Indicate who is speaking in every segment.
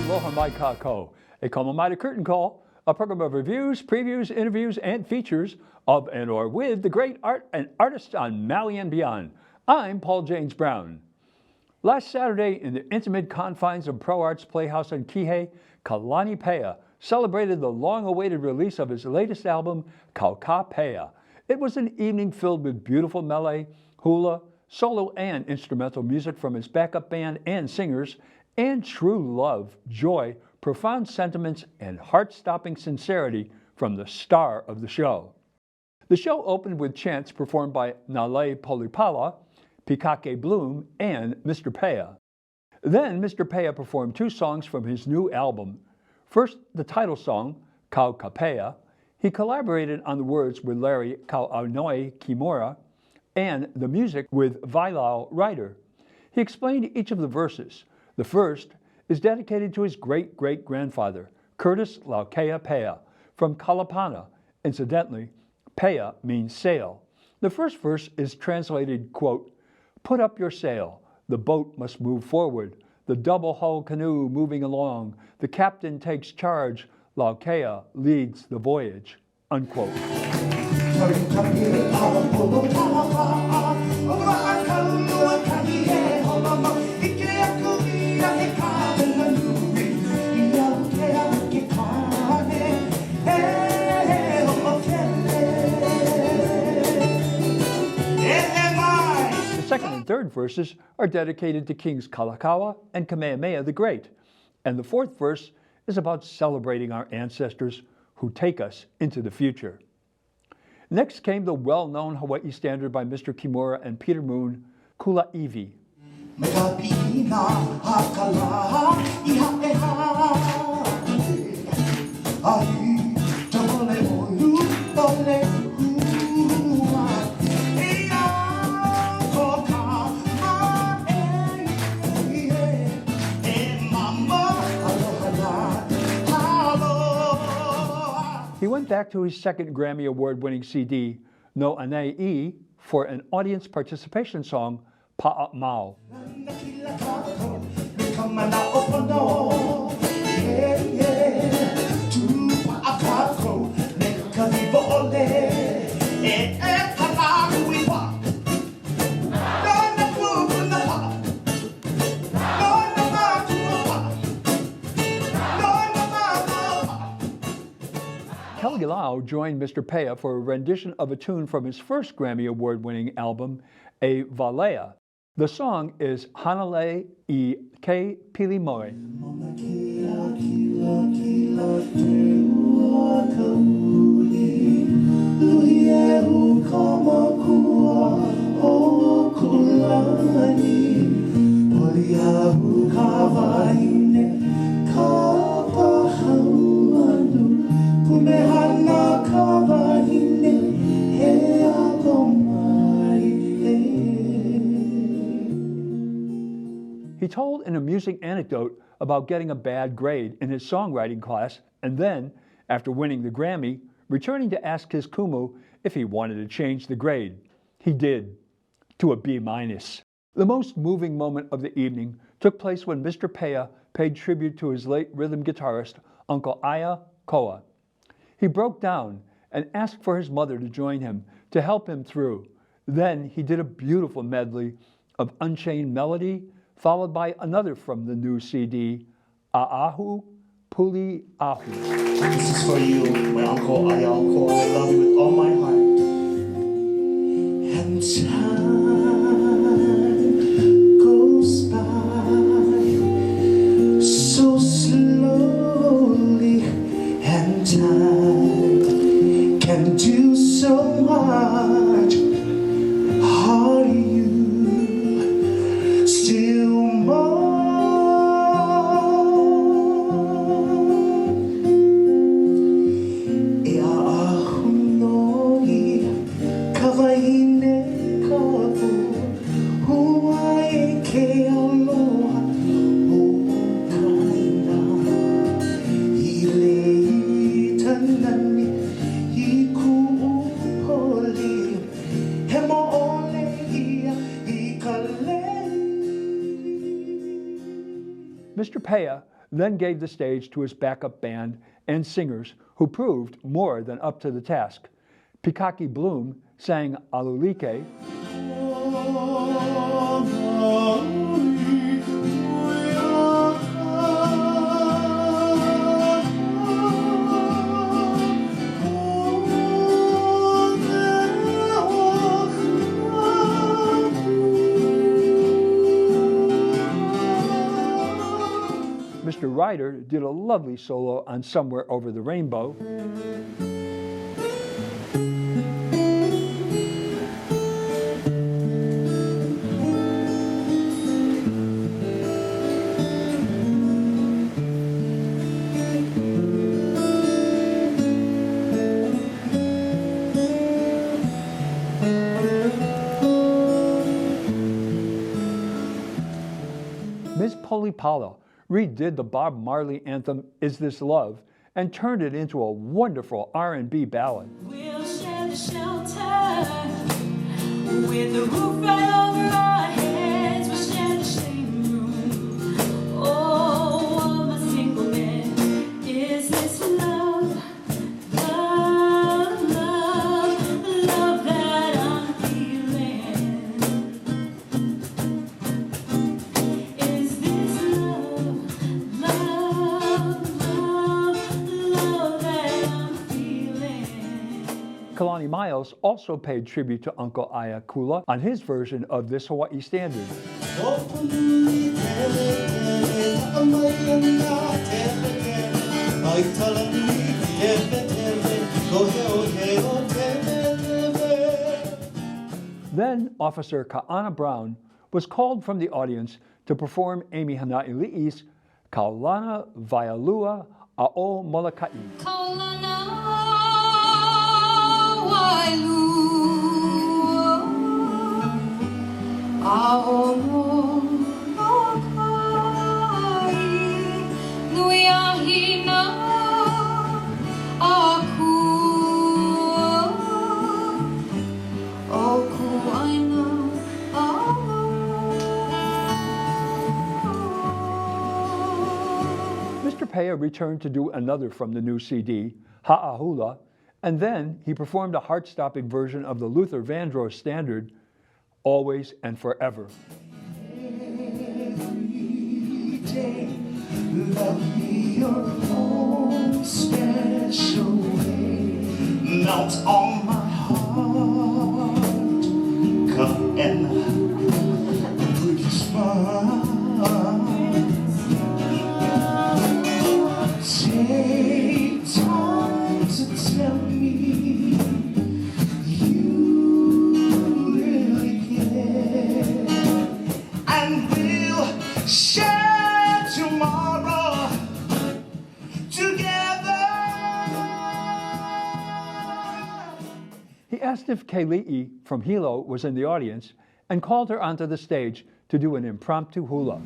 Speaker 1: Aloha Mai Kako, a Kamamaita Curtain Call, a program of reviews, previews, interviews, and features of and or with the great art and artists on Maui and beyond. I'm Paul James Brown. Last Saturday, in the intimate confines of ProArts Playhouse in Kihei, Kalani Peʻa celebrated the long-awaited release of his latest album, Kau Ka Peʻa. It was an evening filled with beautiful mele, hula, solo and instrumental music from his backup band and singers, and true love, joy, profound sentiments, and heart-stopping sincerity from the star of the show. The show opened with chants performed by Nale Polipala, Pikake Bloom, and Mr. Peʻa. Then Mr. Peʻa performed two songs from his new album. First, the title song, Kau Ka Peʻa. He collaborated on the words with Larry Kauaunoi Kimura and the music with Vailao Ryder. He explained each of the verses. The first is dedicated to his great-great-grandfather, Curtis Laukea Peʻa, from Kalapana. Incidentally, Peʻa means sail. The first verse is translated, quote, "Put up your sail, the boat must move forward, the double-hull canoe moving along, the captain takes charge, Laukea leads the voyage," unquote. Second and third verses are dedicated to Kings Kalakaua and Kamehameha the Great, and the fourth verse is about celebrating our ancestors who take us into the future. Next came the well-known Hawaii standard by Mr. Kimura and Peter Moon, Kula Iwi. He went back to his second Grammy Award-winning CD, No Anei, for an audience participation song, Pa'amau. Lau joined Mr. Peʻa for a rendition of a tune from his first Grammy Award-winning album, A Valea. The song is Hanalei I Ke Pilimoe. He told an amusing anecdote about getting a bad grade in his songwriting class and then, after winning the Grammy, returning to ask his kumu if he wanted to change the grade. He did, to a B-. The most moving moment of the evening took place when Mr. Peʻa paid tribute to his late rhythm guitarist, Uncle Aya Koa. He broke down and asked for his mother to join him to help him through. Then he did a beautiful medley of Unchained Melody, followed by another from the new CD, A'ahu Puli Ahu.
Speaker 2: This is for you, my Uncle Ayako. I love you with all my heart. And time goes by so slowly, and time can do so much. Are you still
Speaker 1: Mr. Peʻa then gave the stage to his backup band and singers who proved more than up to the task. Pikaki Bloom sang Alulike, Mr. Ryder did a lovely solo on Somewhere Over the Rainbow. Ms. Polipala redid the Bob Marley anthem, Is This Love, and turned it into a wonderful R&B ballad.
Speaker 3: We'll share the shelter with the roof right over our heads. We'll share the same room. Oh, I'm a single man. Is this love? Love, love, love that I'm feeling. Is this love? Love, love that I'm feeling.
Speaker 1: Kalani Miles also paid tribute to Uncle Aya Kula on his version of this Hawaii standard. Then Officer Ka'ana Brown was called from the audience to perform Amy Hana'ili'i's Kaulana Vaialua A'o Moloka'i.
Speaker 3: Kaulana wailu a'o moloka'i nui ahina aku oku aina
Speaker 1: Mr. Peʻa returned to do another from the new CD, Ha'ahula, and then he performed a heart-stopping version of the Luther Vandross standard, Always and Forever.
Speaker 2: Every day, love me your own special way. Melt on my heart, come and put a smile. Take time to tell me you really care, and we'll share tomorrow together.
Speaker 1: He asked if Keli'i from Hilo was in the audience and called her onto the stage to do an impromptu hula.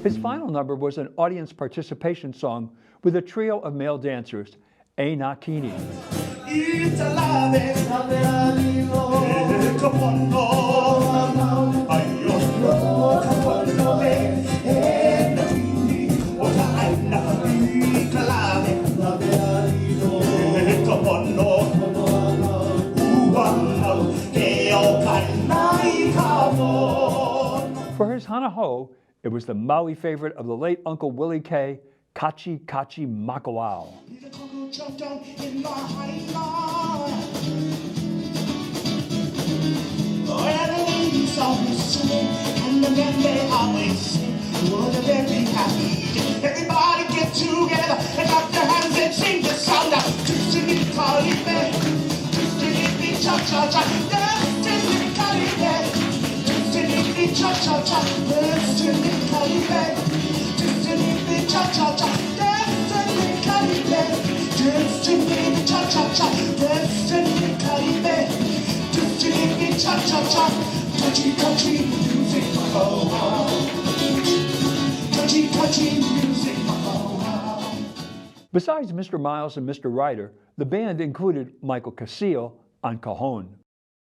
Speaker 1: His final number was an audience participation song with a trio of male dancers, E Na Kini. For his Hanaho, it was the Maui favorite of the late Uncle Willie K, Kachi Kachi Makawao.
Speaker 2: Everybody get together and clap their hands and sing the sound out. Destiny Kalani Destiny Cha-cha-cha. Destiny Kalani Destiny Cha-cha-cha. Destiny Kalani Destiny Cha-cha-cha. Destiny Kalani Destiny Cha-cha-cha. Destiny Kalani Destiny cha-cha. Touchy, touchy music, oh, touchy, touchy music, oh.
Speaker 1: Besides Mr. Miles and Mr. Ryder, the band included Michael Casillo on cajon.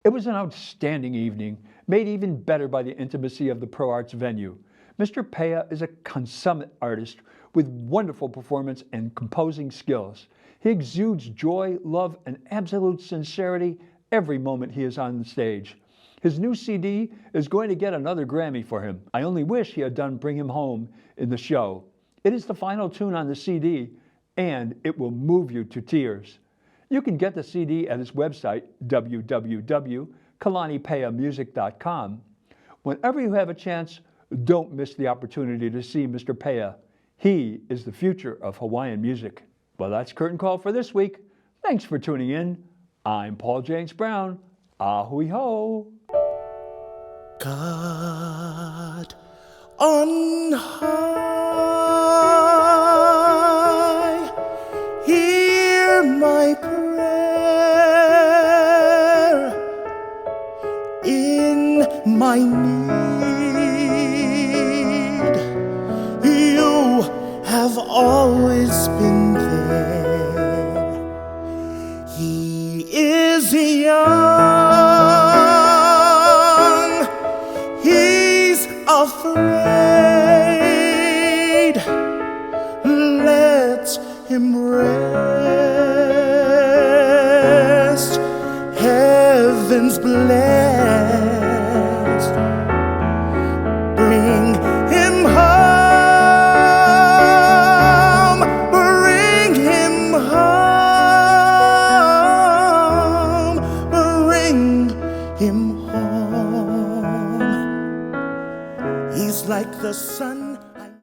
Speaker 1: It was an outstanding evening, made even better by the intimacy of the ProArts venue. Mr. Peʻa is a consummate artist with wonderful performance and composing skills. He exudes joy, love, and absolute sincerity every moment he is on the stage. His new CD is going to get another Grammy for him. I only wish he had done Bring Him Home in the show. It is the final tune on the CD, and it will move you to tears. You can get the CD at his website, www.kalanipeʻamusic.com. Whenever you have a chance, don't miss the opportunity to see Mr. Peʻa. He is the future of Hawaiian music. Well, that's Curtain Call for this week. Thanks for tuning in. I'm Paul James Brown. Ahui ho.
Speaker 2: God on high, hear my prayer in my need. You have always been there. He is young, he's afraid. Let him rest. Heaven's blessed. Bring him home. Bring him home. Bring him home. He's like the sun